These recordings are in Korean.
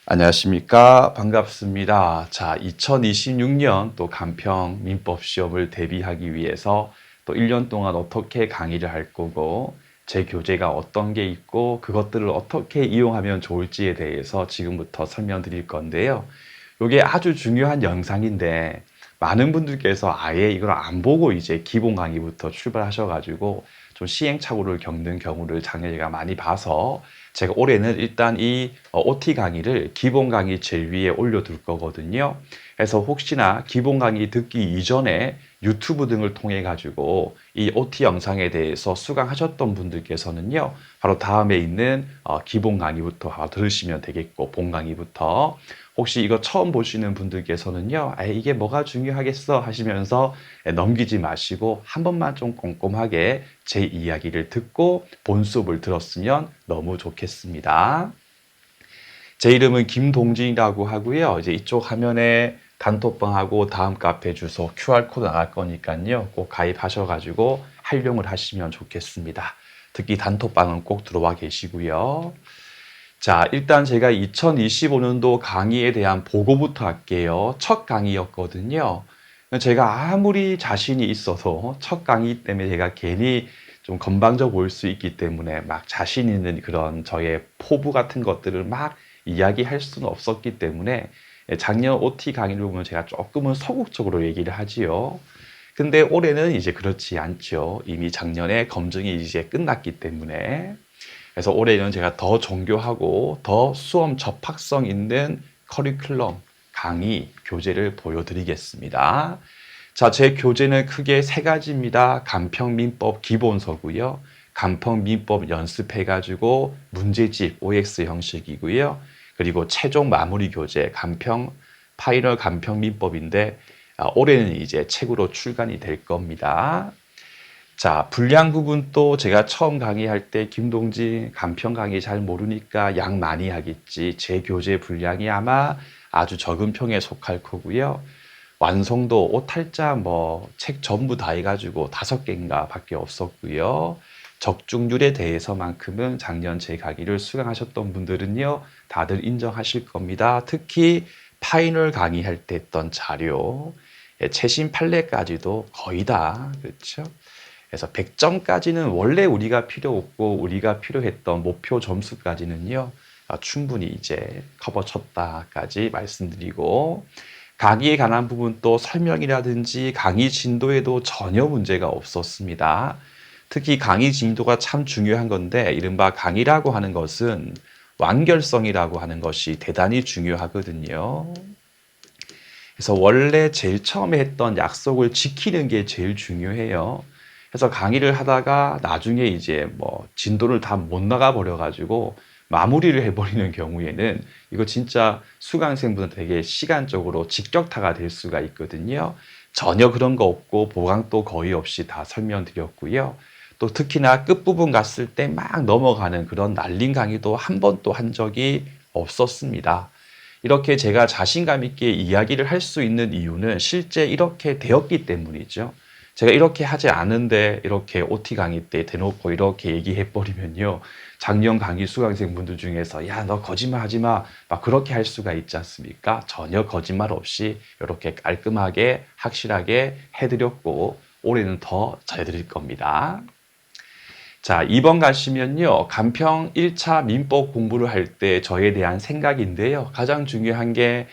안녕하십니까. 반갑습니다. 자, 2026년 또 간평 민법 시험을 대비하기 위해서 또 1년 동안 어떻게 강의를 할 거고, 제 교재가 어떤 게 있고, 그것들을 어떻게 이용하면 좋을지에 대해서 지금부터 설명드릴 건데요. 이게 아주 중요한 영상인데, 많은 분들께서 아예 이걸 안 보고 이제 기본 강의부터 출발하셔가지고, 좀 시행착오를 겪는 경우를 작년에 제가 많이 봐서, 제가 올해는 일단 이 OT 강의를 기본 강의 제일 위에 올려둘 거거든요. 그래서 혹시나 기본 강의 듣기 이전에 유튜브 등을 통해 가지고 이 OT 영상에 대해서 수강하셨던 분들께서는요, 바로 다음에 있는 기본 강의부터 들으시면 되겠고, 본 강의부터. 혹시 이거 처음 보시는 분들께서는요, 아, 이게 뭐가 중요하겠어 하시면서 넘기지 마시고 한 번만 좀 꼼꼼하게 제 이야기를 듣고 본 수업을 들었으면 너무 좋겠습니다. 제 이름은 김동진이라고 하고요. 이제 이쪽 화면에 단톡방하고 다음 카페 주소 QR코드 나갈 거니까요. 꼭 가입하셔가지고 활용을 하시면 좋겠습니다. 특히 단톡방은 꼭 들어와 계시고요. 자, 일단 제가 2025년도 강의에 대한 보고부터 할게요. 첫 강의였거든요. 제가 아무리 자신이 있어서 첫 강의 때문에 제가 괜히 좀 건방져 보일 수 있기 때문에 막 자신 있는 그런 저의 포부 같은 것들을 막 이야기할 수는 없었기 때문에 작년 OT 강의를 보면 제가 조금은 소극적으로 얘기를 하지요. 근데 올해는 이제 그렇지 않죠. 이미 작년에 검증이 이제 끝났기 때문에. 그래서 올해는 제가 더 정교하고 더 수험 접학성 있는 커리큘럼, 강의, 교재를 보여드리겠습니다. 자, 제 교재는 크게 세 가지입니다. 간평민법 기본서고요. 간평민법 연습해가지고 문제집 OX 형식이고요. 그리고 최종 마무리 교재 간평 파이널 간평민법인데 올해는 이제 책으로 출간이 될 겁니다. 자, 분량 부분도 제가 처음 강의할 때 김동진 간평 강의 잘 모르니까 양 많이 하겠지. 제 교재 분량이 아마 아주 적은 평에 속할 거고요. 완성도 오탈자 뭐 책 전부 다 해가지고 5개인가 밖에 없었고요. 적중률에 대해서만큼은 작년 제 강의를 수강하셨던 분들은요, 다들 인정하실 겁니다. 특히 파이널 강의할 때 했던 자료, 최신 판례까지도 거의 다, 그렇죠? 그래서 100점까지는 원래 우리가 필요 없고 우리가 필요했던 목표 점수까지는요, 충분히 이제 커버 쳤다까지 말씀드리고, 강의에 관한 부분 또 설명이라든지 강의 진도에도 전혀 문제가 없었습니다. 특히 강의 진도가 참 중요한 건데, 이른바 강의라고 하는 것은 완결성이라고 하는 것이 대단히 중요하거든요. 그래서 원래 제일 처음에 했던 약속을 지키는 게 제일 중요해요. 그래서 강의를 하다가 나중에 이제 뭐 진도를 다 못 나가 버려 가지고 마무리를 해버리는 경우에는 이거 진짜 수강생분은 되게 시간적으로 직격타가 될 수가 있거든요. 전혀 그런 거 없고 보강도 거의 없이 다 설명드렸고요. 또 특히나 끝부분 갔을 때 막 넘어가는 그런 날린 강의도 한 번도 한 적이 없었습니다. 이렇게 제가 자신감 있게 이야기를 할 수 있는 이유는 실제 이렇게 되었기 때문이죠. 제가 이렇게 하지 않은데 이렇게 OT 강의 때 대놓고 이렇게 얘기해 버리면요, 작년 강의 수강생분들 중에서 야, 너 거짓말 하지 마, 막 그렇게 할 수가 있지 않습니까? 전혀 거짓말 없이 이렇게 깔끔하게 확실하게 해드렸고, 올해는 더 잘해드릴 겁니다. 자, 2번 가시면요, 간평 1차 민법 공부를 할 때 저에 대한 생각인데요. 가장 중요한 게,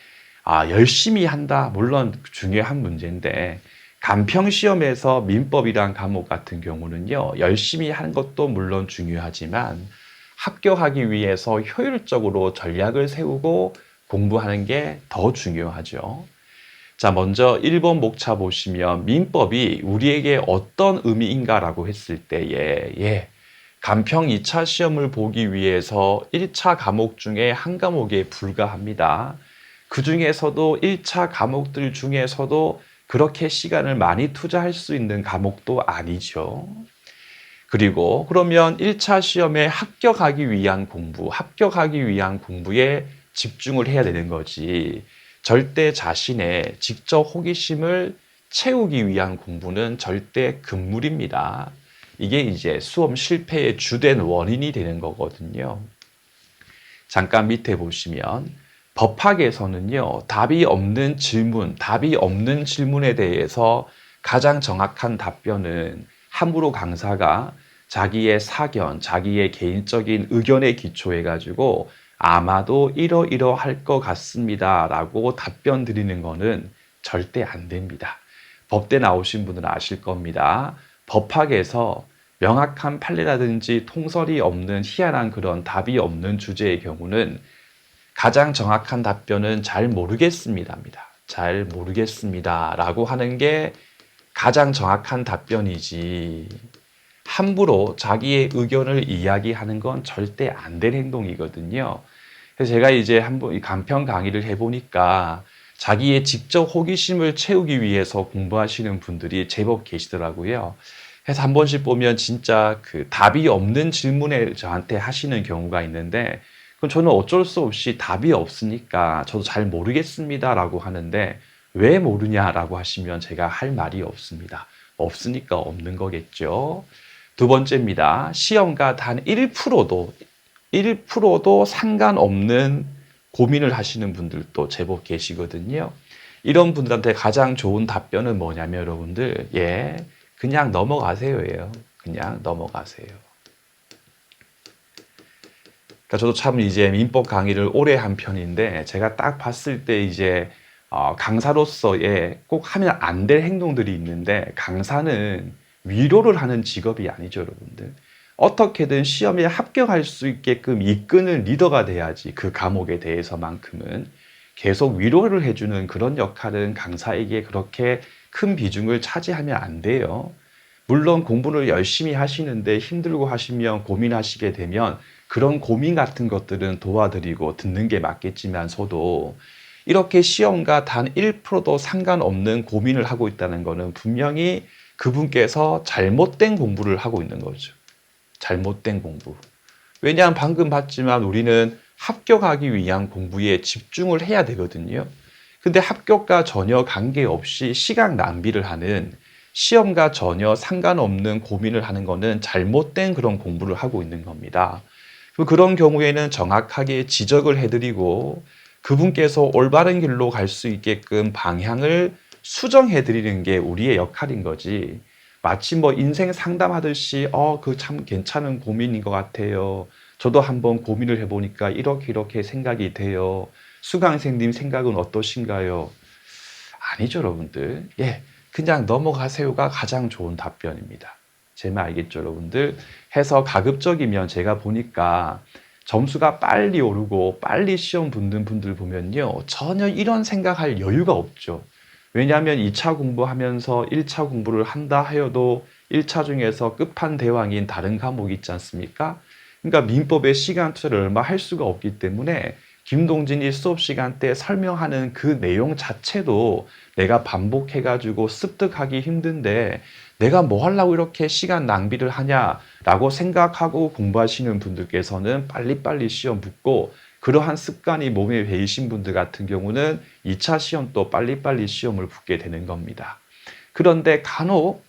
열심히 한다. 물론 중요한 문제인데, 간평 시험에서 민법이란 과목 같은 경우는요, 열심히 하는 것도 물론 중요하지만, 합격하기 위해서 효율적으로 전략을 세우고 공부하는 게 더 중요하죠. 자, 먼저 1번 목차 보시면 민법이 우리에게 어떤 의미인가라고 했을 때에, 간평 2차 시험을 보기 위해서 1차 과목 중에 한 과목에 불과합니다. 그 중에서도 1차 과목들 중에서도 그렇게 시간을 많이 투자할 수 있는 과목도 아니죠. 그리고 그러면 1차 시험에 합격하기 위한 공부에 집중을 해야 되는 거지. 절대 자신의 직접 호기심을 채우기 위한 공부는 절대 금물입니다. 이게 이제 수험 실패의 주된 원인이 되는 거거든요. 잠깐 밑에 보시면 법학에서는요, 답이 없는 질문, 답이 없는 질문에 대해서 가장 정확한 답변은 함부로 강사가 자기의 사견, 자기의 개인적인 의견에 기초해가지고 아마도 이러이러할 것 같습니다 라고 답변 드리는 거는 절대 안 됩니다. 법대 나오신 분들은 아실 겁니다. 법학에서 명확한 판례라든지 통설이 없는 희한한 그런 답이 없는 주제의 경우는 가장 정확한 답변은 잘 모르겠습니다입니다. 잘 모르겠습니다 라고 하는 게 가장 정확한 답변이지, 함부로 자기의 의견을 이야기하는 건 절대 안 될 행동이거든요. 그래서 제가 이제 한번 간편 강의를 해보니까 자기의 직접 호기심을 채우기 위해서 공부하시는 분들이 제법 계시더라고요. 그래서 한 번씩 보면 진짜 그 답이 없는 질문에 저한테 하시는 경우가 있는데, 그럼 저는 어쩔 수 없이 답이 없으니까 저도 잘 모르겠습니다라고 하는데, 왜 모르냐라고 하시면 제가 할 말이 없습니다. 없으니까 없는 거겠죠. 두 번째입니다. 시험과 단 1%도 상관없는 고민을 하시는 분들도 제법 계시거든요. 이런 분들한테 가장 좋은 답변은 뭐냐면 여러분들, 그냥 넘어가세요예요. 그냥 넘어가세요. 그러니까 저도 참 이제 민법 강의를 오래 한 편인데, 제가 딱 봤을 때 이제 강사로서의 꼭 하면 안 될 행동들이 있는데, 강사는 위로를 하는 직업이 아니죠, 여러분들. 어떻게든 시험에 합격할 수 있게끔 이끄는 리더가 돼야지, 그 과목에 대해서만큼은. 계속 위로를 해주는 그런 역할은 강사에게 그렇게 큰 비중을 차지하면 안 돼요. 물론 공부를 열심히 하시는데 힘들고 하시면 고민하시게 되면 그런 고민 같은 것들은 도와드리고 듣는 게 맞겠지만서도, 이렇게 시험과 단 1%도 상관없는 고민을 하고 있다는 것은 분명히 그분께서 잘못된 공부를 하고 있는 거죠. 잘못된 공부. 왜냐하면 방금 봤지만 우리는 합격하기 위한 공부에 집중을 해야 되거든요. 근데 합격과 전혀 관계없이 시간 낭비를 하는, 시험과 전혀 상관없는 고민을 하는 것은 잘못된 그런 공부를 하고 있는 겁니다. 그런 경우에는 정확하게 지적을 해드리고 그분께서 올바른 길로 갈 수 있게끔 방향을 수정해드리는 게 우리의 역할인 거지, 마치 뭐 인생 상담하듯이 그 참 괜찮은 고민인 것 같아요. 저도 한번 고민을 해보니까 이렇게 생각이 돼요. 수강생님 생각은 어떠신가요? 아니죠, 여러분들. 그냥 넘어가세요가 가장 좋은 답변입니다. 제 말 알겠죠, 여러분들? 해서 가급적이면 제가 보니까 점수가 빨리 오르고 빨리 시험 붙는 분들 보면요, 전혀 이런 생각할 여유가 없죠. 왜냐하면 2차 공부하면서 1차 공부를 한다 하여도 1차 중에서 끝판대왕인 다른 과목이 있지 않습니까? 그러니까 민법의 시간 투자를 얼마 할 수가 없기 때문에 김동진이 수업 시간 때 설명하는 그 내용 자체도 내가 반복해가지고 습득하기 힘든데 내가 뭐 하려고 이렇게 시간 낭비를 하냐라고 생각하고 공부하시는 분들께서는 빨리빨리 시험 붙고, 그러한 습관이 몸에 배이신 분들 같은 경우는 2차 시험도 빨리빨리 시험을 붙게 되는 겁니다. 그런데 간혹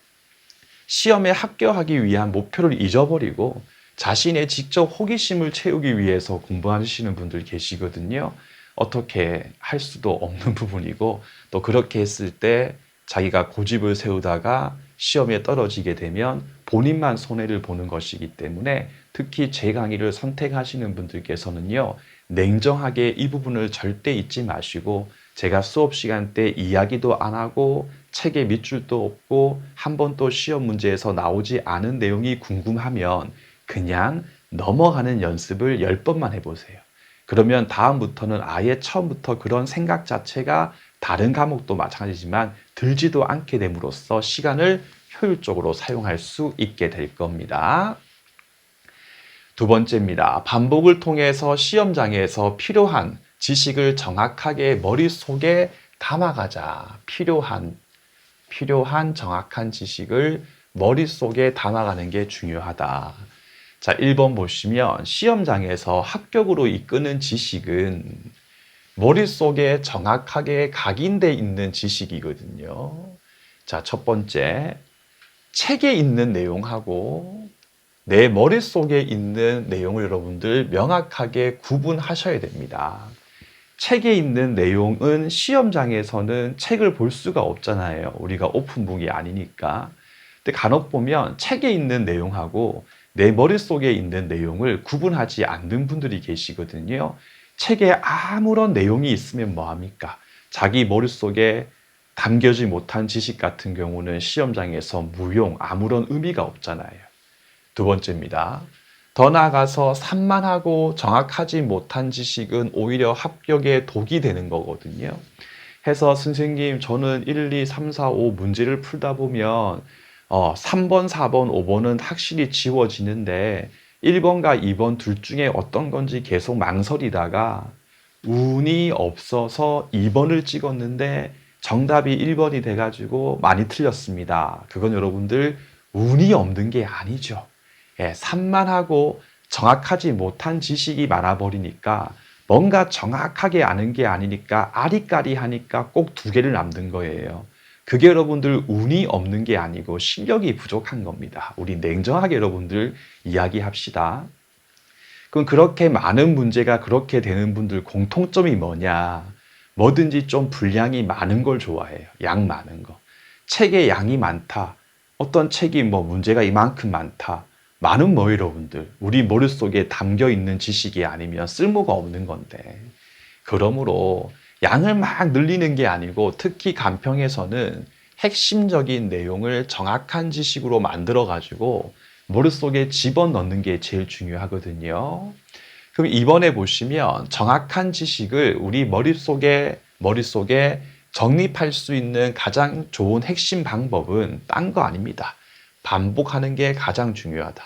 시험에 합격하기 위한 목표를 잊어버리고 자신의 직접 호기심을 채우기 위해서 공부하시는 분들 계시거든요. 어떻게 할 수도 없는 부분이고, 또 그렇게 했을 때 자기가 고집을 세우다가 시험에 떨어지게 되면 본인만 손해를 보는 것이기 때문에, 특히 제 강의를 선택하시는 분들께서는요, 냉정하게 이 부분을 절대 잊지 마시고, 제가 수업 시간 때 이야기도 안 하고 책에 밑줄도 없고 한 번도 시험 문제에서 나오지 않은 내용이 궁금하면 그냥 넘어가는 연습을 10번만 해보세요. 그러면 다음부터는 아예 처음부터 그런 생각 자체가 다른 과목도 마찬가지지만 들지도 않게 됨으로써 시간을 효율적으로 사용할 수 있게 될 겁니다. 두 번째입니다. 반복을 통해서 시험장에서 필요한 지식을 정확하게 머릿속에 담아가자. 필요한 정확한 지식을 머릿속에 담아가는 게 중요하다. 자, 1번 보시면 시험장에서 합격으로 이끄는 지식은 머릿속에 정확하게 각인되어 있는 지식이거든요. 자, 첫 번째, 책에 있는 내용하고 내 머릿속에 있는 내용을 여러분들 명확하게 구분하셔야 됩니다. 책에 있는 내용은 시험장에서는 책을 볼 수가 없잖아요. 우리가 오픈북이 아니니까. 근데 간혹 보면 책에 있는 내용하고 내 머릿속에 있는 내용을 구분하지 않는 분들이 계시거든요. 책에 아무런 내용이 있으면 뭐합니까? 자기 머릿속에 담겨지 못한 지식 같은 경우는 시험장에서 무용, 아무런 의미가 없잖아요. 두 번째입니다. 더 나아가서 산만하고 정확하지 못한 지식은 오히려 합격에 독이 되는 거거든요. 해서 선생님, 저는 1, 2, 3, 4, 5 문제를 풀다 보면 3번, 4번, 5번은 확실히 지워지는데 1번과 2번 둘 중에 어떤 건지 계속 망설이다가 운이 없어서 2번을 찍었는데 정답이 1번이 돼가지고 많이 틀렸습니다. 그건 여러분들 운이 없는 게 아니죠. 예, 산만하고 정확하지 못한 지식이 많아버리니까 뭔가 정확하게 아는 게 아니니까 아리까리하니까 꼭 두 개를 남는 거예요. 그게 여러분들 운이 없는 게 아니고 실력이 부족한 겁니다. 우리 냉정하게 여러분들 이야기합시다. 그럼 그렇게 많은 문제가 그렇게 되는 분들 공통점이 뭐냐? 뭐든지 좀 분량이 많은 걸 좋아해요. 양 많은 거. 책의 양이 많다. 어떤 책이 뭐 문제가 이만큼 많다. 많은 뭐 여러분들 우리 머릿속에 담겨 있는 지식이 아니면 쓸모가 없는 건데 그러므로 양을 막 늘리는 게 아니고 특히 간평에서는 핵심적인 내용을 정확한 지식으로 만들어 가지고 머릿속에 집어넣는 게 제일 중요하거든요. 그럼 이번에 보시면 정확한 지식을 우리 머릿속에 정립할 수 있는 가장 좋은 핵심 방법은 딴 거 아닙니다. 반복하는 게 가장 중요하다.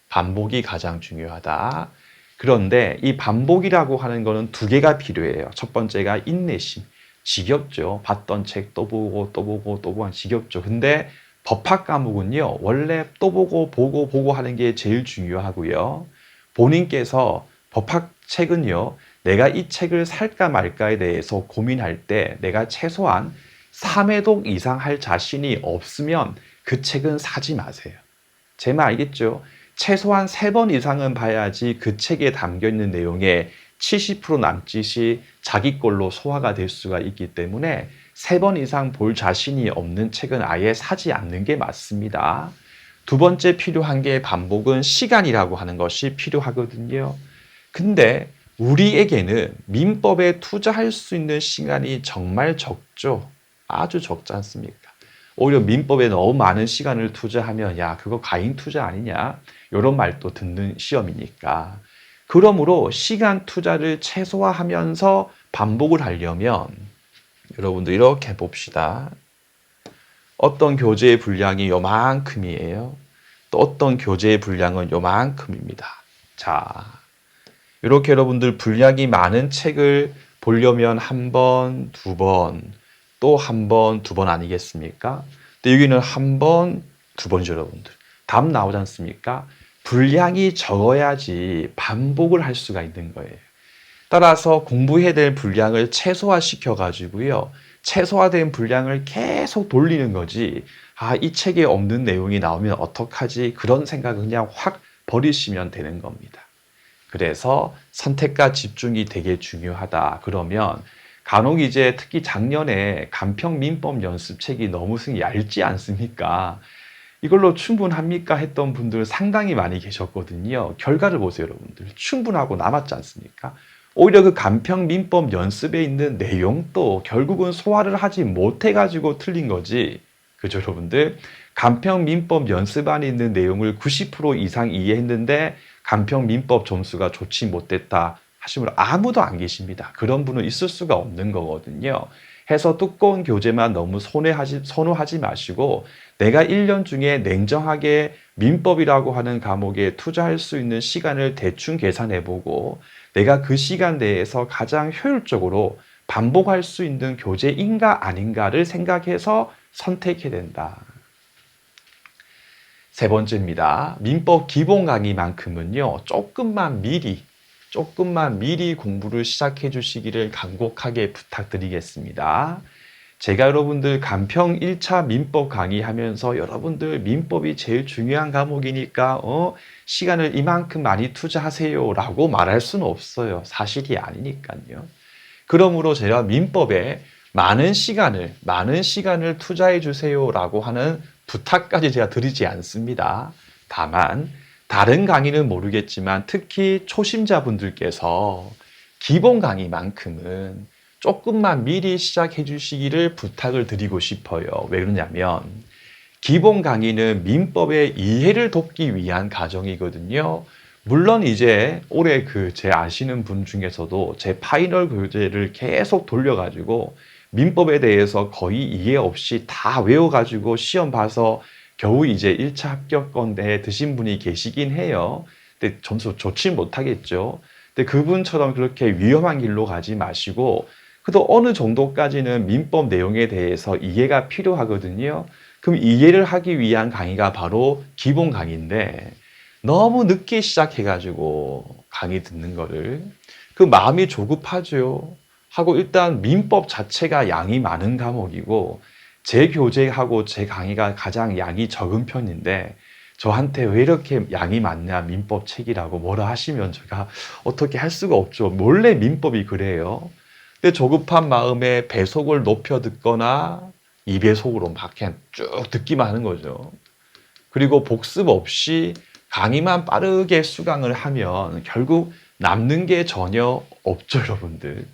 반복이 가장 중요하다. 그런데 이 반복이라고 하는 거는 두 개가 필요해요. 첫 번째가 인내심. 지겹죠. 봤던 책 또 보고 또 보고 또 보고 지겹죠. 근데 법학 과목은요. 원래 또 보고 하는 게 제일 중요하고요. 본인께서 법학 책은요. 내가 이 책을 살까 말까에 대해서 고민할 때 내가 최소한 3회독 이상 할 자신이 없으면 그 책은 사지 마세요. 제 말 알겠죠? 최소한 3번 이상은 봐야지 그 책에 담겨있는 내용의 70% 남짓이 자기 걸로 소화가 될 수가 있기 때문에 3번 이상 볼 자신이 없는 책은 아예 사지 않는 게 맞습니다. 두 번째 필요한 게 반복은 시간이라고 하는 것이 필요하거든요. 근데 우리에게는 민법에 투자할 수 있는 시간이 정말 적죠. 아주 적지 않습니까? 오히려 민법에 너무 많은 시간을 투자하면 야 그거 과잉 투자 아니냐 이런 말도 듣는 시험이니까 그러므로 시간 투자를 최소화하면서 반복을 하려면 여러분들 이렇게 봅시다. 어떤 교재의 분량이 요만큼이에요. 또 어떤 교재의 분량은 요만큼입니다. 자, 이렇게 여러분들 분량이 많은 책을 보려면 한 번, 두 번, 또 한 번, 두 번 아니겠습니까? 근데 여기는 한 번, 두 번이죠, 여러분들. 답 나오지 않습니까? 분량이 적어야지 반복을 할 수가 있는 거예요. 따라서 공부해야 될 분량을 최소화시켜 가지고요. 최소화된 분량을 계속 돌리는 거지. 아, 이 책에 없는 내용이 나오면 어떡하지? 그런 생각을 그냥 확 버리시면 되는 겁니다. 그래서 선택과 집중이 되게 중요하다. 그러면 간혹 이제 특히 작년에 간평민법 연습책이 너무 얇지 않습니까? 이걸로 충분합니까? 했던 분들 상당히 많이 계셨거든요. 결과를 보세요, 여러분들. 충분하고 남았지 않습니까? 오히려 그 간평민법 연습에 있는 내용도 결국은 소화를 하지 못해가지고 틀린 거지. 그죠, 여러분들? 간평민법 연습안에 있는 내용을 90% 이상 이해했는데 간평민법 점수가 좋지 못했다 하시는 분 아무도 안 계십니다. 그런 분은 있을 수가 없는 거거든요. 해서 두꺼운 교재만 너무 선호하지 마시고 내가 1년 중에 냉정하게 민법이라고 하는 과목에 투자할 수 있는 시간을 대충 계산해보고 내가 그 시간 내에서 가장 효율적으로 반복할 수 있는 교재인가 아닌가를 생각해서 선택해야 된다. 세 번째입니다. 민법 기본 강의만큼은요. 조금만 미리 공부를 시작해 주시기를 간곡하게 부탁드리겠습니다. 제가 여러분들 간평 1차 민법 강의하면서 여러분들 민법이 제일 중요한 과목이니까 시간을 이만큼 많이 투자하세요 라고 말할 수는 없어요. 사실이 아니니까요. 그러므로 제가 민법에 많은 시간을 투자해 주세요라고 하는 부탁까지 제가 드리지 않습니다. 다만 다른 강의는 모르겠지만 특히 초심자분들께서 기본 강의만큼은 조금만 미리 시작해 주시기를 부탁을 드리고 싶어요. 왜 그러냐면 기본 강의는 민법의 이해를 돕기 위한 과정이거든요. 물론 이제 올해 제 아시는 분 중에서도 제 파이널 교재를 계속 돌려가지고 민법에 대해서 거의 이해 없이 다 외워가지고 시험 봐서 겨우 이제 1차 합격권에 드신 분이 계시긴 해요. 근데 점수 좋지 못하겠죠. 근데 그분처럼 그렇게 위험한 길로 가지 마시고 그래도 어느 정도까지는 민법 내용에 대해서 이해가 필요하거든요. 그럼 이해를 하기 위한 강의가 바로 기본 강의인데 너무 늦게 시작해가지고 강의 듣는 거를 그 마음이 조급하죠. 하고 일단 민법 자체가 양이 많은 과목이고 제 교재하고 제 강의가 가장 양이 적은 편인데 저한테 왜 이렇게 양이 많냐 민법 책이라고 뭐라 하시면 제가 어떻게 할 수가 없죠. 원래 민법이 그래요. 근데 조급한 마음에 배속을 높여 듣거나 2배속으로 막 그냥 쭉 듣기만 하는 거죠. 그리고 복습 없이 강의만 빠르게 수강을 하면 결국 남는 게 전혀 없죠, 여러분들.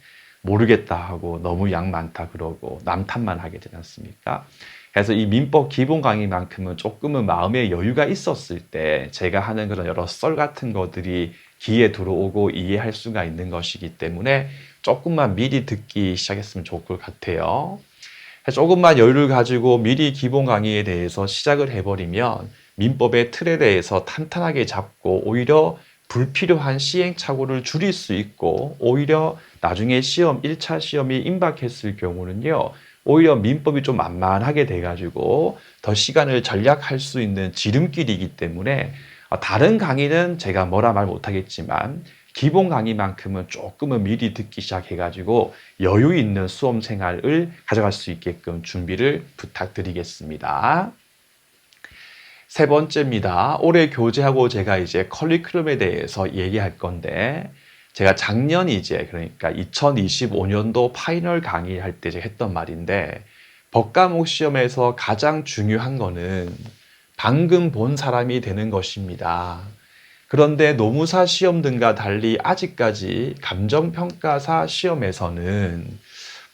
모르겠다 하고 너무 양 많다 그러고 남 탓만 하게 되지 않습니까? 그래서 이 민법 기본 강의만큼은 조금은 마음의 여유가 있었을 때 제가 하는 그런 여러 썰 같은 것들이 귀에 들어오고 이해할 수가 있는 것이기 때문에 조금만 미리 듣기 시작했으면 좋을 것 같아요. 조금만 여유를 가지고 미리 기본 강의에 대해서 시작을 해버리면 민법의 틀에 대해서 탄탄하게 잡고 오히려 불필요한 시행착오를 줄일 수 있고 오히려 나중에 1차 시험이 임박했을 경우는요. 오히려 민법이 좀 만만하게 돼가지고 더 시간을 절약할 수 있는 지름길이기 때문에 다른 강의는 제가 뭐라 말 못하겠지만 기본 강의만큼은 조금은 미리 듣기 시작해가지고 여유 있는 수험 생활을 가져갈 수 있게끔 준비를 부탁드리겠습니다. 세 번째입니다. 올해 교재하고 제가 이제 커리큘럼에 대해서 얘기할 건데 제가 작년 그러니까 2025년도 파이널 강의할 때 제가 했던 말인데 법과목 시험에서 가장 중요한 거는 방금 본 사람이 되는 것입니다. 그런데 노무사 시험 등과 달리 아직까지 감정평가사 시험에서는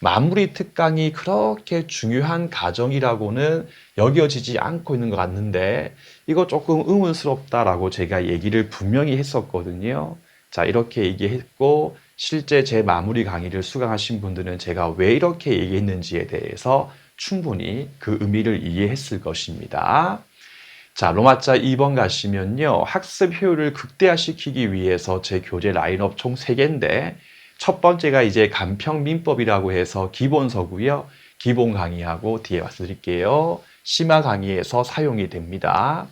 마무리 특강이 그렇게 중요한 과정이라고는 여겨지지 않고 있는 것 같는데 이거 조금 의문스럽다라고 제가 얘기를 분명히 했었거든요. 자, 이렇게 얘기했고 실제 제 마무리 강의를 수강하신 분들은 제가 왜 이렇게 얘기했는지에 대해서 충분히 그 의미를 이해했을 것입니다. 자, 로마자 2번 가시면요. 학습 효율을 극대화시키기 위해서 제 교재 라인업 총 3개인데 첫 번째가 이제 간평민법이라고 해서 기본서고요. 기본 강의하고 뒤에 말씀드릴게요. 심화 강의에서 사용이 됩니다.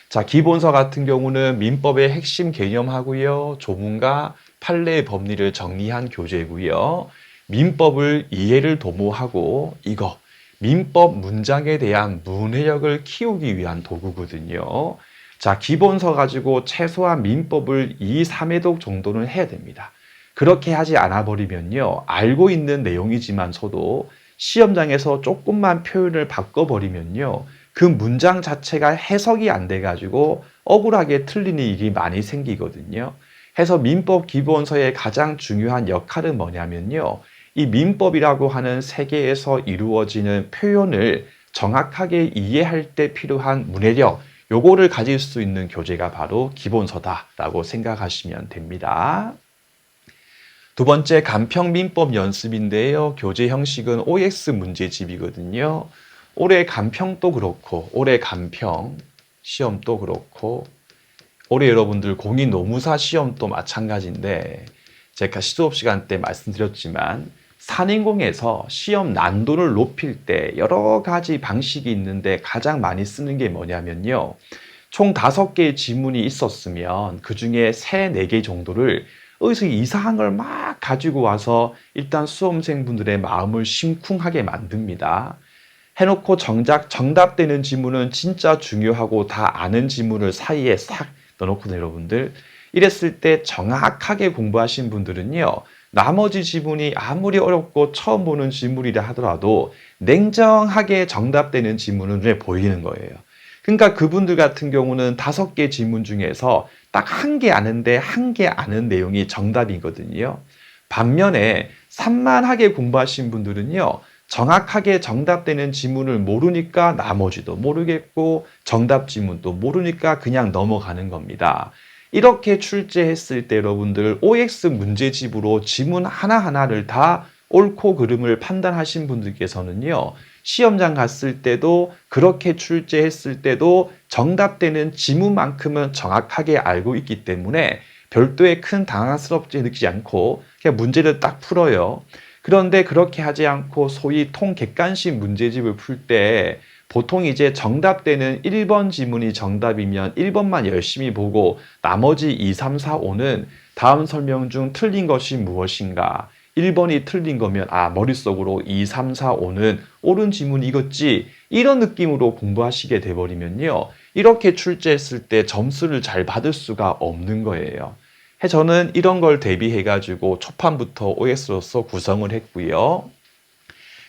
자, 기본서 같은 경우는 민법의 핵심 개념하고요. 조문과 판례의 법리를 정리한 교재고요. 민법을 이해를 도모하고 이거 민법 문장에 대한 문해력을 키우기 위한 도구거든요. 자, 기본서 가지고 최소한 민법을 2, 3회독 정도는 해야 됩니다. 그렇게 하지 않아 버리면요. 알고 있는 내용이지만서도 시험장에서 조금만 표현을 바꿔버리면요. 그 문장 자체가 해석이 안 돼가지고 억울하게 틀리는 일이 많이 생기거든요. 해서 민법 기본서의 가장 중요한 역할은 뭐냐면요. 이 민법이라고 하는 세계에서 이루어지는 표현을 정확하게 이해할 때 필요한 문해력, 요거를 가질 수 있는 교재가 바로 기본서다라고 생각하시면 됩니다. 두 번째, 간평민법 연습인데요. 교재 형식은 OX 문제집이거든요. 올해 간평도 그렇고, 올해 간평 시험도 그렇고, 올해 여러분들 공인노무사 시험도 마찬가지인데, 제가 수업 시간 때 말씀드렸지만, 산인공에서 시험 난도를 높일 때 여러 가지 방식이 있는데 가장 많이 쓰는 게 뭐냐면요. 총 5개의 지문이 있었으면 그 중에 3, 4개 정도를 어디서 이상한 걸 막 가지고 와서 일단 수험생분들의 마음을 심쿵하게 만듭니다. 해놓고 정작 정답되는 지문은 진짜 중요하고 다 아는 지문을 사이에 싹 넣어놓거든요, 여러분들. 이랬을 때 정확하게 공부하신 분들은요, 나머지 지문이 아무리 어렵고 처음 보는 지문이라 하더라도 냉정하게 정답되는 지문은 눈에 보이는 거예요. 그러니까 그분들 같은 경우는 5개 지문 중에서 딱 한 개 아는데 한 개 아는 내용이 정답이거든요. 반면에 산만하게 공부하신 분들은요, 정확하게 정답되는 지문을 모르니까 나머지도 모르겠고 정답 지문도 모르니까 그냥 넘어가는 겁니다. 이렇게 출제했을 때 여러분들 OX 문제집으로 지문 하나하나를 다 옳고 그름을 판단하신 분들께서는요, 시험장 갔을 때도 그렇게 출제했을 때도 정답되는 지문만큼은 정확하게 알고 있기 때문에 별도의 큰 당황스럽지 느끼지 않고 그냥 문제를 딱 풀어요. 그런데 그렇게 하지 않고 소위 통객관식 문제집을 풀 때 보통 이제 정답되는 1번 지문이 정답이면 1번만 열심히 보고 나머지 2, 3, 4, 5는 다음 설명 중 틀린 것이 무엇인가? 1번이 틀린 거면 머릿속으로 2, 3, 4, 5는 옳은 지문이겠지. 이런 느낌으로 공부하시게 돼버리면요, 이렇게 출제했을 때 점수를 잘 받을 수가 없는 거예요. 저는 이런 걸 대비해가지고 초판부터 OX로서 구성을 했고요.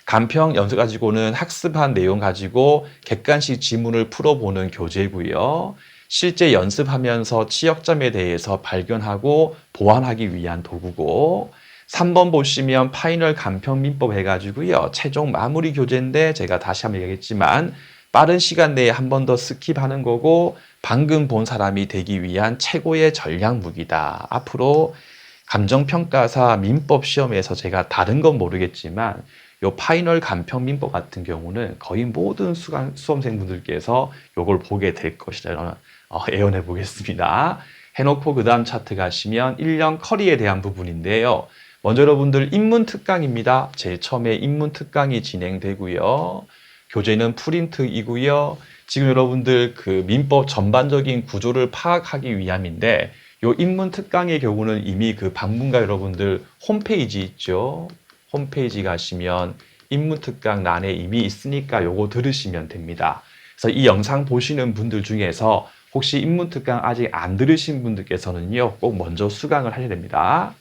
간평 연습 가지고는 학습한 내용 가지고 객관식 지문을 풀어보는 교재고요. 실제 연습하면서 취약점에 대해서 발견하고 보완하기 위한 도구고, 3번 보시면 파이널 간평 민법 해가지고요, 최종 마무리 교재인데 제가 다시 한번 얘기했지만 빠른 시간 내에 한 번 더 스킵하는 거고 방금 본 사람이 되기 위한 최고의 전략 무기다. 앞으로 감정평가사 민법 시험에서 제가 다른 건 모르겠지만 요 파이널 간평 민법 같은 경우는 거의 모든 수험생분들께서 요걸 보게 될 것이라 예언해 보겠습니다. 해놓고 그 다음 차트 가시면 1년 커리에 대한 부분인데요. 먼저 여러분들 인문특강입니다. 제일 처음에 인문특강이 진행되고요. 교재는 프린트이고요. 지금 여러분들 그 민법 전반적인 구조를 파악하기 위함인데 요 인문특강의 경우는 이미 그 방문가 여러분들 홈페이지 있죠. 홈페이지 가시면 인문특강 란에 이미 있으니까 요거 들으시면 됩니다. 그래서 이 영상 보시는 분들 중에서 혹시 인문특강 아직 안 들으신 분들께서는요, 꼭 먼저 수강을 하셔야 됩니다.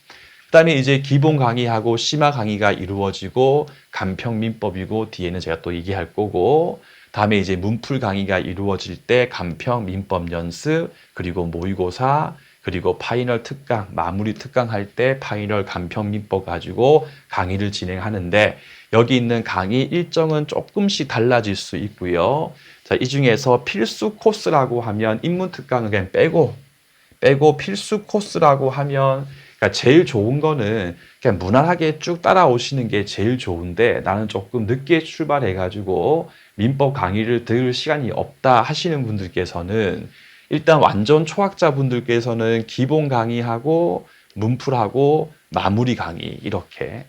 그 다음에 이제 기본 강의하고 심화 강의가 이루어지고 간평 민법이고 뒤에는 제가 또 얘기할 거고, 다음에 이제 문풀 강의가 이루어질 때 간평 민법 연습, 그리고 모의고사, 그리고 파이널 특강, 마무리 특강 할 때 파이널 간평 민법 가지고 강의를 진행하는데, 여기 있는 강의 일정은 조금씩 달라질 수 있고요. 자, 이 중에서 필수 코스라고 하면 인문특강은 그냥 빼고 필수 코스라고 하면, 그러니까 제일 좋은 거는 그냥 무난하게 쭉 따라오시는 게 제일 좋은데 나는 조금 늦게 출발해가지고 민법 강의를 들을 시간이 없다 하시는 분들께서는 일단 완전 초학자분들께서는 기본 강의하고 문풀하고 마무리 강의 이렇게,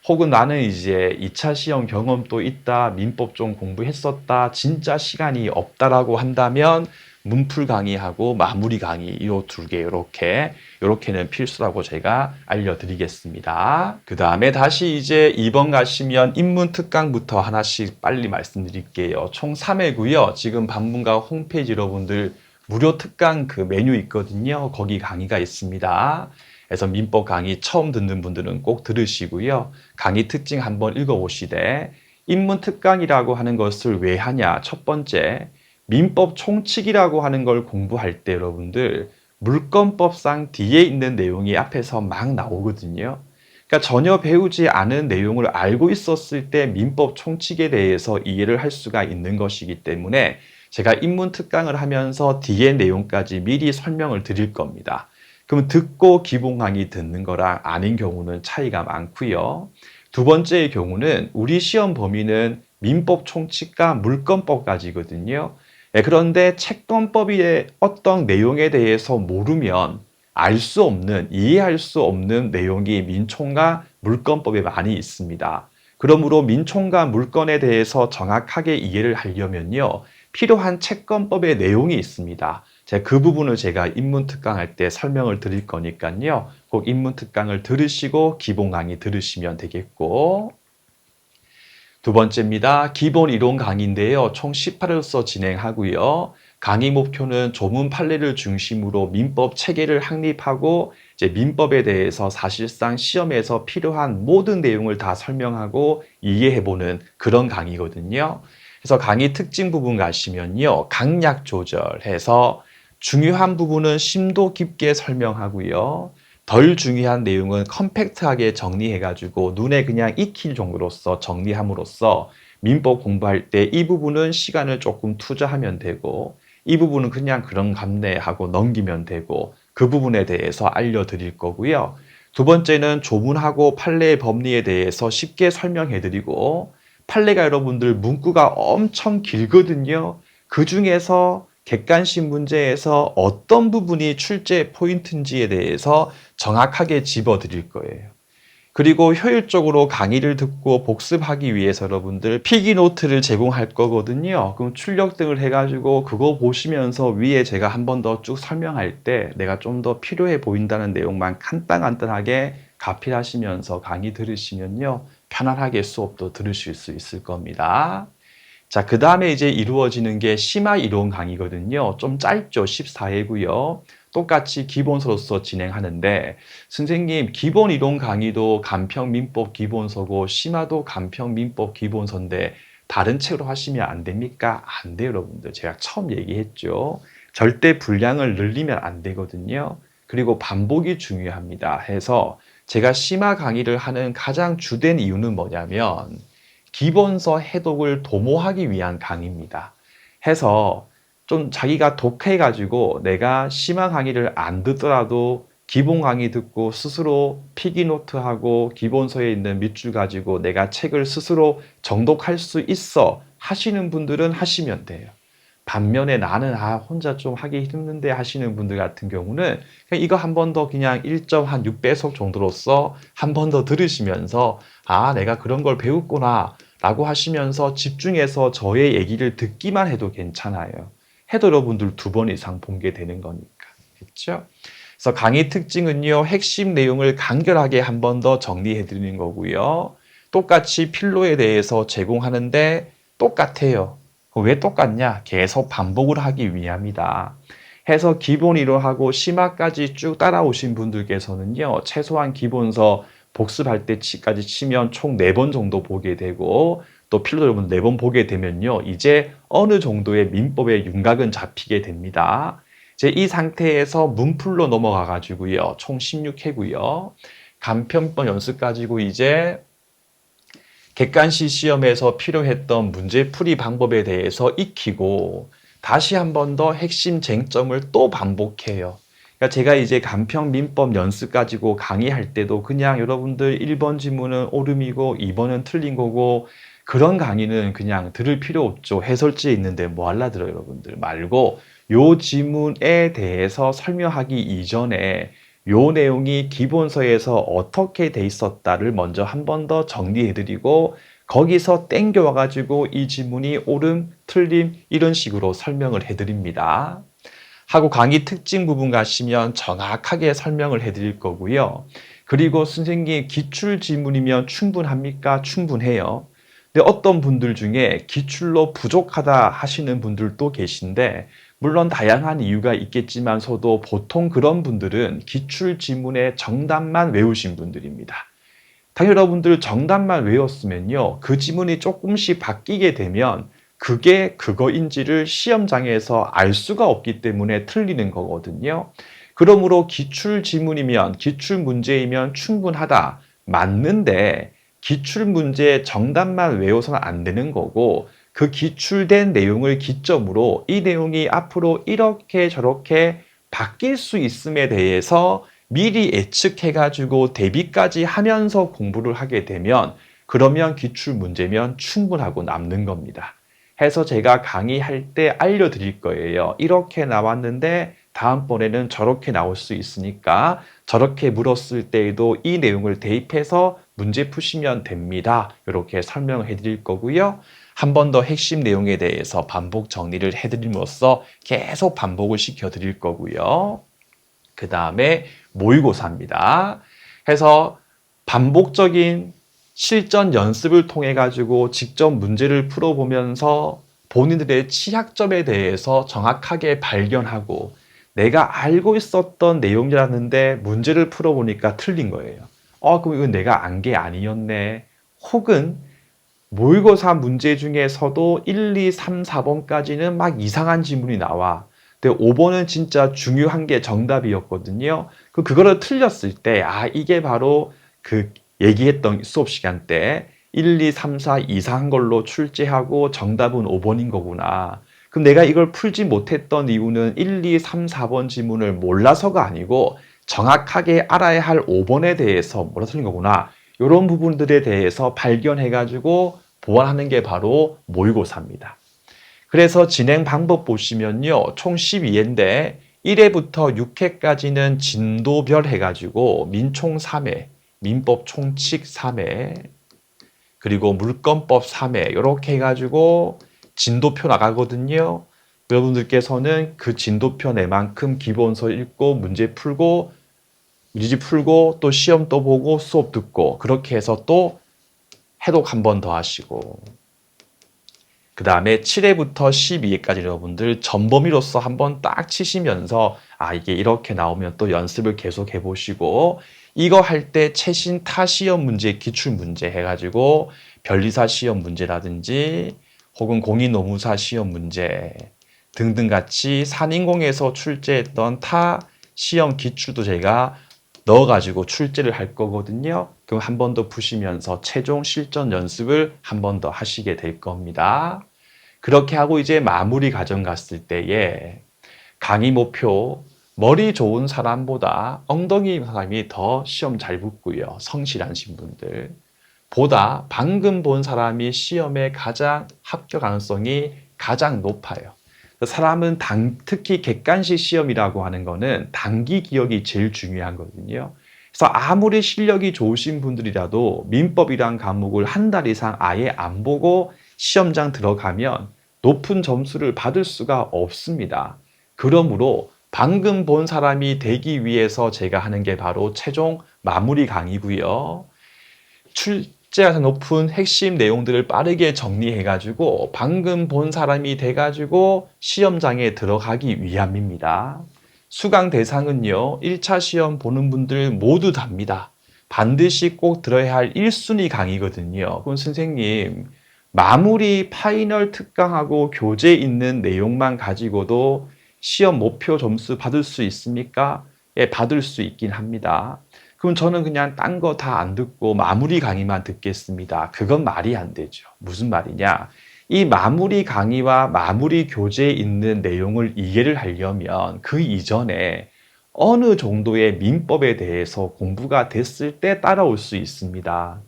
혹은 나는 이제 2차 시험 경험도 있다, 민법 좀 공부했었다, 진짜 시간이 없다라고 한다면 문풀 강의하고 마무리 강의 이 2개 요렇게는 필수라고 제가 알려드리겠습니다. 그 다음에 다시 이제 2번 가시면 인문특강부터 하나씩 빨리 말씀드릴게요. 총 3회고요. 지금 방문가 홈페이지 여러분들 무료 특강 그 메뉴 있거든요. 거기 강의가 있습니다. 그래서 민법 강의 처음 듣는 분들은 꼭 들으시고요. 강의 특징 한번 읽어보시되, 인문특강이라고 하는 것을 왜 하냐? 첫 번째, 민법 총칙이라고 하는 걸 공부할 때 여러분들 물권법상 뒤에 있는 내용이 앞에서 막 나오거든요. 그러니까 전혀 배우지 않은 내용을 알고 있었을 때 민법 총칙에 대해서 이해를 할 수가 있는 것이기 때문에 제가 인문특강을 하면서 뒤에 내용까지 미리 설명을 드릴 겁니다. 그럼 듣고 기본 강의 듣는 거랑 아닌 경우는 차이가 많고요. 두 번째의 경우는 우리 시험 범위는 민법 총칙과 물권법까지거든요. 그런데 채권법의 어떤 내용에 대해서 모르면 알 수 없는, 이해할 수 없는 내용이 민총과 물권법에 많이 있습니다. 그러므로 민총과 물권에 대해서 정확하게 이해를 하려면요, 필요한 채권법의 내용이 있습니다. 그 부분을 제가 인문특강 할 때 설명을 드릴 거니까요, 꼭 인문특강을 들으시고 기본 강의 들으시면 되겠고, 두 번째입니다. 기본 이론 강의인데요. 총 18회로서 진행하고요. 강의 목표는 조문 판례를 중심으로 민법 체계를 확립하고 이제 민법에 대해서 사실상 시험에서 필요한 모든 내용을 다 설명하고 이해해보는 그런 강의거든요. 그래서 강의 특징 부분 가시면요. 강약 조절해서 중요한 부분은 심도 깊게 설명하고요. 덜 중요한 내용은 컴팩트하게 정리해가지고 눈에 그냥 익힐 정도로서 정리함으로써 민법 공부할 때 이 부분은 시간을 조금 투자하면 되고 이 부분은 그냥 그런 감내하고 넘기면 되고 그 부분에 대해서 알려드릴 거고요. 두 번째는 조문하고 판례의 법리에 대해서 쉽게 설명해드리고 판례가 여러분들 문구가 엄청 길거든요. 그 중에서 객관식 문제에서 어떤 부분이 출제 포인트인지에 대해서 정확하게 집어드릴 거예요. 그리고 효율적으로 강의를 듣고 복습하기 위해서 여러분들 필기 노트를 제공할 거거든요. 그럼 출력 등을 해가지고 그거 보시면서 위에 제가 한 번 더 쭉 설명할 때 내가 좀 더 필요해 보인다는 내용만 간단간단하게 가필하시면서 강의 들으시면요. 편안하게 수업도 들으실 수 있을 겁니다. 자, 그 다음에 이제 이루어지는 게 심화 이론 강의거든요. 좀 짧죠. 14회고요. 똑같이 기본서로서 진행하는데 선생님 기본 이론 강의도 간평민법 기본서고 심화도 간평민법 기본서인데 다른 책으로 하시면 안 됩니까? 안 돼요, 여러분들. 제가 처음 얘기했죠. 절대 분량을 늘리면 안 되거든요. 그리고 반복이 중요합니다. 해서 제가 심화 강의를 하는 가장 주된 이유는 뭐냐면 기본서 해독을 도모하기 위한 강의입니다. 해서 좀 자기가 독해가지고 내가 심화 강의를 안 듣더라도 기본 강의 듣고 스스로 필기노트하고 기본서에 있는 밑줄 가지고 내가 책을 스스로 정독할 수 있어 하시는 분들은 하시면 돼요. 반면에 나는 혼자 좀 하기 힘든데 하시는 분들 같은 경우는 그냥 이거 한 번 더 그냥 1.6배속 정도로서 한 번 더 들으시면서 내가 그런 걸 배웠구나 라고 하시면서 집중해서 저의 얘기를 듣기만 해도 괜찮아요. 해도 여러분들 2번 이상 본 게 되는 거니까. 그렇죠? 그래서 강의 특징은요. 핵심 내용을 간결하게 한 번 더 정리해 드리는 거고요. 똑같이 필로에 대해서 제공하는데 똑같아요. 왜 똑같냐? 계속 반복을 하기 위함이다. 해서 기본 이론하고 심화까지 쭉 따라오신 분들께서는요. 최소한 기본서 복습할 때까지 치면 총 4번 정도 보게 되고 또 필로 여러분 4번 보게 되면요. 이제 어느 정도의 민법의 윤곽은 잡히게 됩니다. 이제 이 상태에서 문풀로 넘어가 가지고요. 총 16회고요. 간편법 연습 가지고 이제 객관식 시험에서 필요했던 문제풀이 방법에 대해서 익히고 다시 한 번 더 핵심 쟁점을 또 반복해요. 그러니까 제가 이제 간평 민법 연습 가지고 강의할 때도 그냥 여러분들 1번 지문은 옳음이고 2번은 틀린 거고 그런 강의는 그냥 들을 필요 없죠. 해설지에 있는데 뭐 할라 들어요, 여러분들. 말고 요 지문에 대해서 설명하기 이전에 요 내용이 기본서에서 어떻게 돼 있었다를 먼저 한 번 더 정리해드리고 거기서 땡겨와가지고 이 지문이 옳음, 틀림 이런 식으로 설명을 해드립니다. 하고 강의 특징 부분 가시면 정확하게 설명을 해드릴 거고요. 그리고 선생님 기출 지문이면 충분합니까? 충분해요. 근데 어떤 분들 중에 기출로 부족하다 하시는 분들도 계신데 물론 다양한 이유가 있겠지만서도 보통 그런 분들은 기출 지문의 정답만 외우신 분들입니다. 당연히 여러분들 정답만 외웠으면요. 그 지문이 조금씩 바뀌게 되면 그게 그거인지를 시험장에서 알 수가 없기 때문에 틀리는 거거든요. 그러므로 기출 지문이면 기출 문제이면 충분하다. 맞는데 기출 문제 정답만 외워서는 안 되는 거고 그 기출된 내용을 기점으로 이 내용이 앞으로 이렇게 저렇게 바뀔 수 있음에 대해서 미리 예측해가지고 대비까지 하면서 공부를 하게 되면 그러면 기출 문제면 충분하고 남는 겁니다. 해서 제가 강의할 때 알려드릴 거예요. 이렇게 나왔는데 다음번에는 저렇게 나올 수 있으니까 저렇게 물었을 때에도 이 내용을 대입해서 문제 푸시면 됩니다. 이렇게 설명을 해드릴 거고요. 한 번 더 핵심 내용에 대해서 반복 정리를 해드림으로써 계속 반복을 시켜드릴 거고요. 그 다음에 모의고사입니다. 해서 반복적인 실전 연습을 통해 가지고 직접 문제를 풀어보면서 본인들의 취약점에 대해서 정확하게 발견하고 내가 알고 있었던 내용이라는데 문제를 풀어보니까 틀린 거예요. 그럼 이건 내가 안 게 아니었네. 혹은 모의고사 문제 중에서도 1, 2, 3, 4번까지는 막 이상한 지문이 나와. 근데 5번은 진짜 중요한 게 정답이었거든요. 그거를 틀렸을 때, 이게 바로 그 얘기했던 수업 시간 때 1, 2, 3, 4 이상한 걸로 출제하고 정답은 5번인 거구나. 그럼 내가 이걸 풀지 못했던 이유는 1, 2, 3, 4번 지문을 몰라서가 아니고 정확하게 알아야 할 5번에 대해서 몰라서 틀린 거구나. 이런 부분들에 대해서 발견해가지고 보완하는 게 바로 모의고사입니다. 그래서 진행 방법 보시면요. 총 12회인데 1회부터 6회까지는 진도별 해가지고 민총 3회, 민법 총칙 3회, 그리고 물권법 3회 이렇게 해가지고 진도표 나가거든요. 여러분들께서는 그 진도표 내만큼 기본서 읽고 문제 풀고 유지 풀고 또 시험 또 보고 수업 듣고 그렇게 해서 또 해독 한 번 더 하시고 그 다음에 7회부터 12회까지 여러분들 전범위로서 한번 딱 치시면서 이게 이렇게 나오면 또 연습을 계속 해보시고 이거 할 때 최신 타 시험 문제, 기출 문제 해가지고 변리사 시험 문제라든지 혹은 공인노무사 시험 문제 등등 같이 산인공에서 출제했던 타 시험 기출도 제가 넣어가지고 출제를 할 거거든요. 그럼 한 번 더 푸시면서 최종 실전 연습을 한 번 더 하시게 될 겁니다. 그렇게 하고 이제 마무리 과정 갔을 때에 강의 목표, 머리 좋은 사람보다 엉덩이 사람이 더 시험 잘 붙고요. 성실하신 분들. 보다 방금 본 사람이 시험에 가장 합격 가능성이 가장 높아요. 사람은 특히 객관식 시험이라고 하는 거는 단기 기억이 제일 중요하거든요. 그래서 아무리 실력이 좋으신 분들이라도 민법이란 과목을 한 달 이상 아예 안 보고 시험장 들어가면 높은 점수를 받을 수가 없습니다. 그러므로 방금 본 사람이 되기 위해서 제가 하는 게 바로 최종 마무리 강의고요. 출제가 높은 핵심 내용들을 빠르게 정리해가지고 방금 본 사람이 돼가지고 시험장에 들어가기 위함입니다. 수강 대상은요. 1차 시험 보는 분들 모두 답니다. 반드시 꼭 들어야 할 1순위 강의거든요. 그럼 선생님 마무리 파이널 특강하고 교재 있는 내용만 가지고도 시험 목표 점수 받을 수 있습니까? 예, 받을 수 있긴 합니다. 그럼 저는 그냥 딴 거 다 안 듣고 마무리 강의만 듣겠습니다. 그건 말이 안 되죠. 무슨 말이냐? 이 마무리 강의와 마무리 교재에 있는 내용을 이해를 하려면 그 이전에 어느 정도의 민법에 대해서 공부가 됐을 때 따라올 수 있습니다.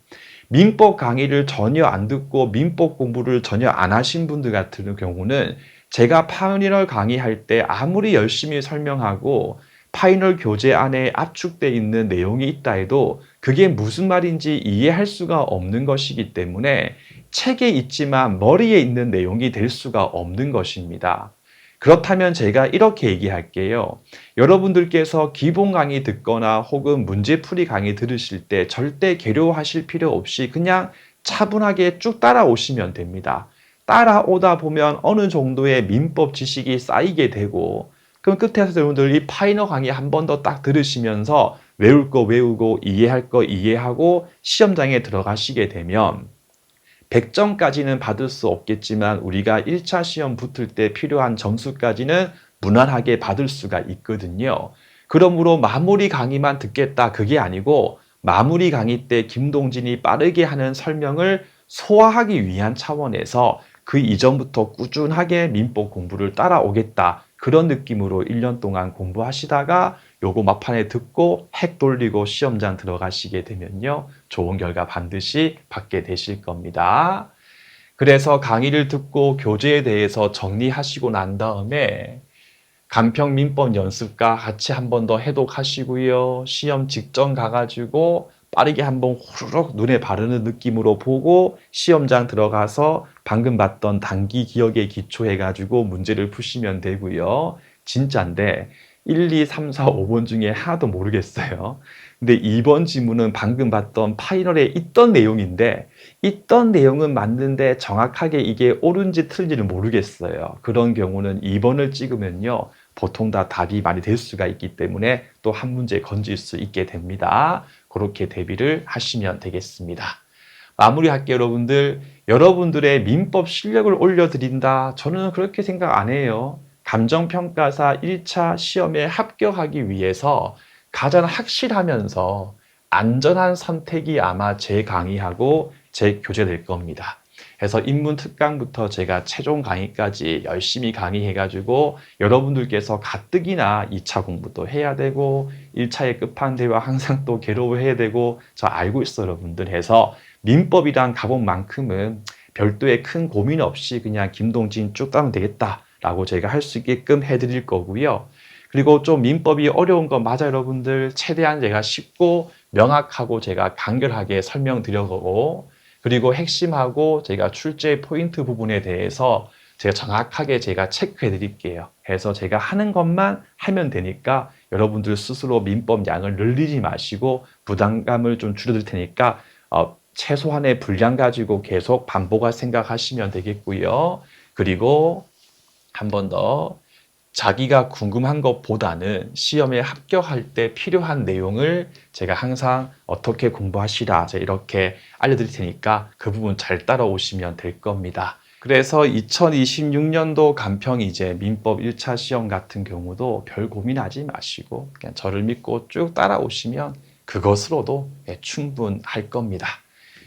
민법 강의를 전혀 안 듣고 민법 공부를 전혀 안 하신 분들 같은 경우는 제가 파이널 강의할 때 아무리 열심히 설명하고 파이널 교재 안에 압축되어 있는 내용이 있다 해도 그게 무슨 말인지 이해할 수가 없는 것이기 때문에 책에 있지만 머리에 있는 내용이 될 수가 없는 것입니다. 그렇다면 제가 이렇게 얘기할게요. 여러분들께서 기본 강의 듣거나 혹은 문제풀이 강의 들으실 때 절대 괴로워하실 필요 없이 그냥 차분하게 쭉 따라오시면 됩니다. 따라오다 보면 어느 정도의 민법 지식이 쌓이게 되고 그럼 끝에서 여러분들 이 파이널 강의 한 번 더 딱 들으시면서 외울 거 외우고 이해할 거 이해하고 시험장에 들어가시게 되면 100점까지는 받을 수 없겠지만 우리가 1차 시험 붙을 때 필요한 점수까지는 무난하게 받을 수가 있거든요. 그러므로 마무리 강의만 듣겠다 그게 아니고 마무리 강의 때 김동진이 빠르게 하는 설명을 소화하기 위한 차원에서 그 이전부터 꾸준하게 민법 공부를 따라오겠다. 그런 느낌으로 1년 동안 공부하시다가 요거 막판에 듣고 핵 돌리고 시험장 들어가시게 되면요. 좋은 결과 반드시 받게 되실 겁니다. 그래서 강의를 듣고 교재에 대해서 정리하시고 난 다음에 간평민법 연습과 같이 한 번 더 해독하시고요. 시험 직전 가가지고 빠르게 한번 후루룩 눈에 바르는 느낌으로 보고 시험장 들어가서 방금 봤던 단기 기억에 기초해가지고 문제를 푸시면 되고요. 진짜인데 1, 2, 3, 4, 5번 중에 하나도 모르겠어요. 근데 이번 지문은 방금 봤던 파이널에 있던 내용인데 있던 내용은 맞는데 정확하게 이게 옳은지 틀린지는 모르겠어요. 그런 경우는 2번을 찍으면요. 보통 다 답이 많이 될 수가 있기 때문에 또 한 문제 건질 수 있게 됩니다. 그렇게 대비를 하시면 되겠습니다. 마무리할게요, 여러분들. 여러분들의 민법 실력을 올려드린다. 저는 그렇게 생각 안 해요. 감정평가사 1차 시험에 합격하기 위해서 가장 확실하면서 안전한 선택이 아마 제 강의하고 제 교재 될 겁니다. 그래서 인문 특강부터 제가 최종 강의까지 열심히 강의해가지고 여러분들께서 가뜩이나 2차 공부도 해야 되고 1차의 끝판대와 항상 또 괴로워해야 되고 저 알고 있어요, 여러분들. 해서 민법이란 과목만큼은 별도의 큰 고민 없이 그냥 김동진 쭉 따면 되겠다라고 제가 할 수 있게끔 해드릴 거고요. 그리고 좀 민법이 어려운 거 맞아요, 여러분들. 최대한 제가 쉽고 명확하고 제가 간결하게 설명드려보고 그리고 핵심하고 제가 출제 포인트 부분에 대해서 제가 정확하게 제가 체크해 드릴게요. 그래서 제가 하는 것만 하면 되니까 여러분들 스스로 민법 양을 늘리지 마시고 부담감을 좀 줄여드릴 테니까 최소한의 분량 가지고 계속 반복할 생각하시면 되겠고요. 그리고 한 번 더 자기가 궁금한 것보다는 시험에 합격할 때 필요한 내용을 제가 항상 어떻게 공부하시라 제가 이렇게 알려드릴 테니까 그 부분 잘 따라오시면 될 겁니다. 그래서 2026년도 간평 이제 민법 1차 시험 같은 경우도 별 고민하지 마시고 그냥 저를 믿고 쭉 따라오시면 그것으로도 충분할 겁니다.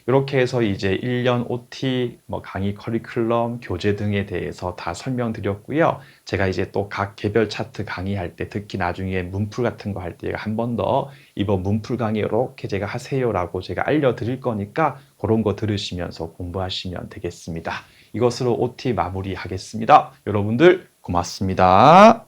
이렇게 해서 이제 1년 OT, 강의 커리큘럼, 교재 등에 대해서 다 설명드렸고요. 제가 이제 또 각 개별 차트 강의할 때 특히 나중에 문풀 같은 거 할 때 한 번 더 이번 문풀 강의 이렇게 제가 하세요라고 제가 알려드릴 거니까 그런 거 들으시면서 공부하시면 되겠습니다. 이것으로 OT 마무리하겠습니다. 여러분들 고맙습니다.